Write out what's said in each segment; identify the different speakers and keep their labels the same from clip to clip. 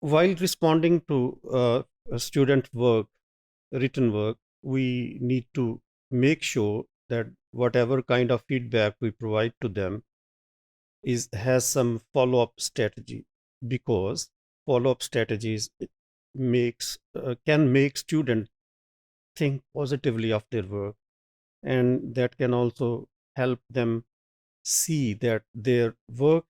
Speaker 1: While responding to a student work, written work, we need to make sure that whatever kind of feedback we provide to them is has some follow-up strategy, because follow-up strategies makes can make students think positively of their work, and that can also help them see that their work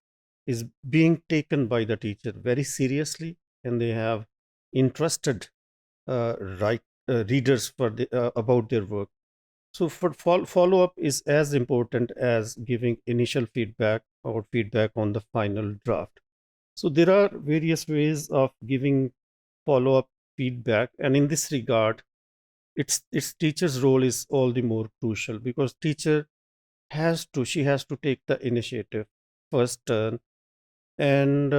Speaker 1: is being taken by the teacher very seriously, and they have interested right readers for about their work. So for follow up is as important as giving initial feedback or feedback on the final draft. So there are various ways of giving follow up feedback, and in this regard, its teacher's role is all the more crucial, because teacher she has to take the initiative first turn. And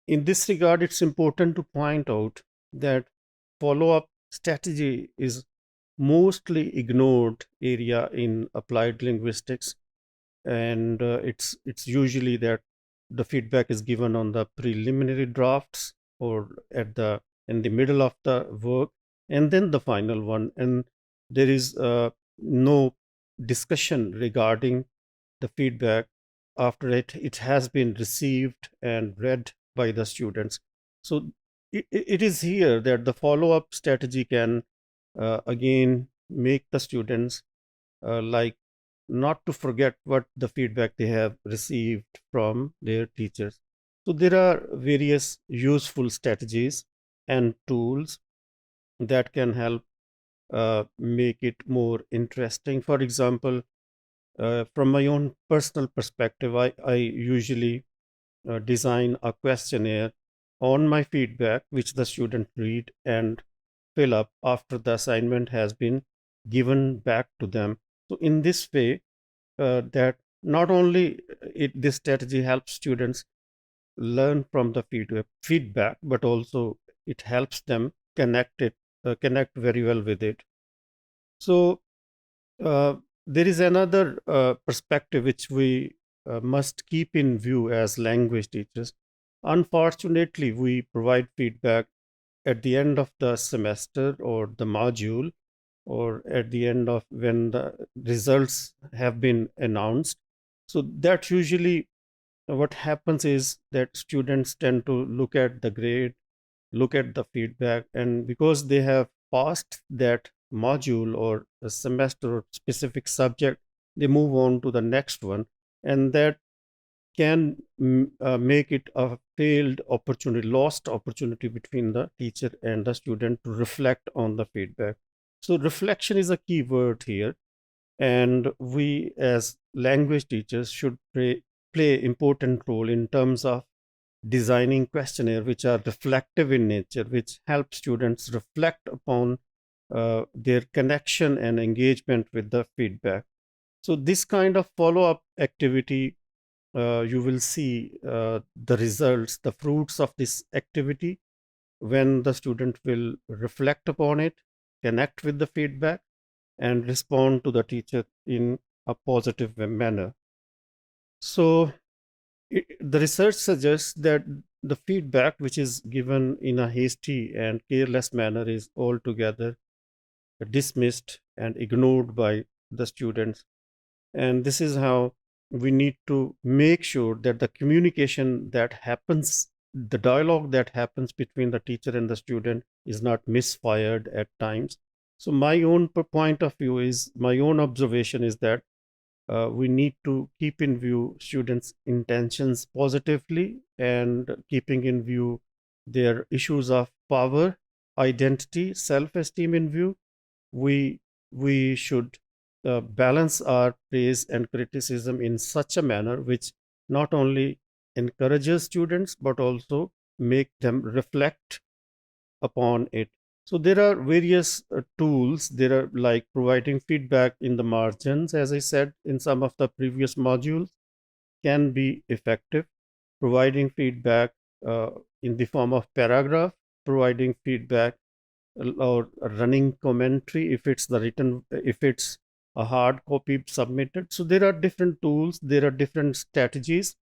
Speaker 1: in this regard, it's important to point out that follow up strategy is mostly ignored area in applied linguistics, and it's usually that the feedback is given on the preliminary drafts, or at the in the middle of the work, and then the final one, and there is no discussion regarding the feedback after it has been received and read by the students. So it is here that the follow up strategy can again make the students like not to forget what the feedback they have received from their teachers. So there are various useful strategies and tools that can help make it more interesting. For example, from my own personal perspective, I usually design a questionnaire on my feedback, which the student read and fill up after the assignment has been given back to them. So in this way, that not only this strategy helps students learn from the feedback, but also it helps them connect very well with it. So uh, there is another perspective which we must keep in view as language teachers. Unfortunately, we provide feedback at the end of the semester or the module, or at the end of when the results have been announced. So that usually what happens is that students tend to look at the grade, look at the feedback, and because they have passed that module or a semester or specific subject, they move on to the next one, and that can make it a failed opportunity, lost opportunity between the teacher and the student to reflect on the feedback. So reflection is a key word here, and we as language teachers should play important role in terms of designing questionnaire which are reflective in nature, which help students reflect upon their connection and engagement with the feedback. So this kind of follow-up activity, you will see the results, the fruits of this activity when the student will reflect upon it, connect with the feedback, and respond to the teacher in a positive manner. So the research suggests that the feedback which is given in a hasty and careless manner is altogether dismissed and ignored by the students. And this is how we need to make sure that the communication that happens, the dialogue that happens between the teacher and the student, is not misfired at times. So my own point of view is, my own observation is that we need to keep in view students' intentions positively, and keeping in view their issues of power, identity, self-esteem in view. We should balance our praise and criticism in such a manner which not only encourages students but also make them reflect upon it. So there are various tools. There are like providing feedback in the margins, as I said in some of the previous modules, can be effective. Providing feedback in the form of paragraph, providing feedback or running commentary if it's the written, if it's a hard copy submitted. So there are different tools, there are different strategies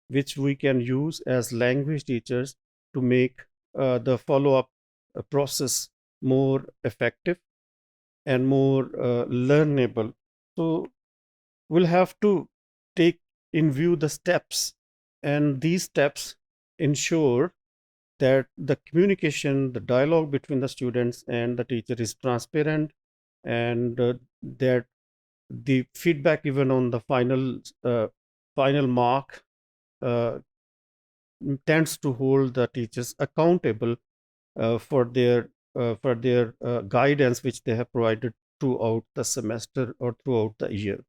Speaker 1: which we can use as language teachers to make the follow-up process more effective and more learnable. So we'll have to take in view the steps, and these steps ensure that the communication, the dialogue between the students and the teacher is transparent, and that the feedback even on the final mark uh, tends to hold the teachers accountable for their guidance which they have provided throughout the semester or throughout the year.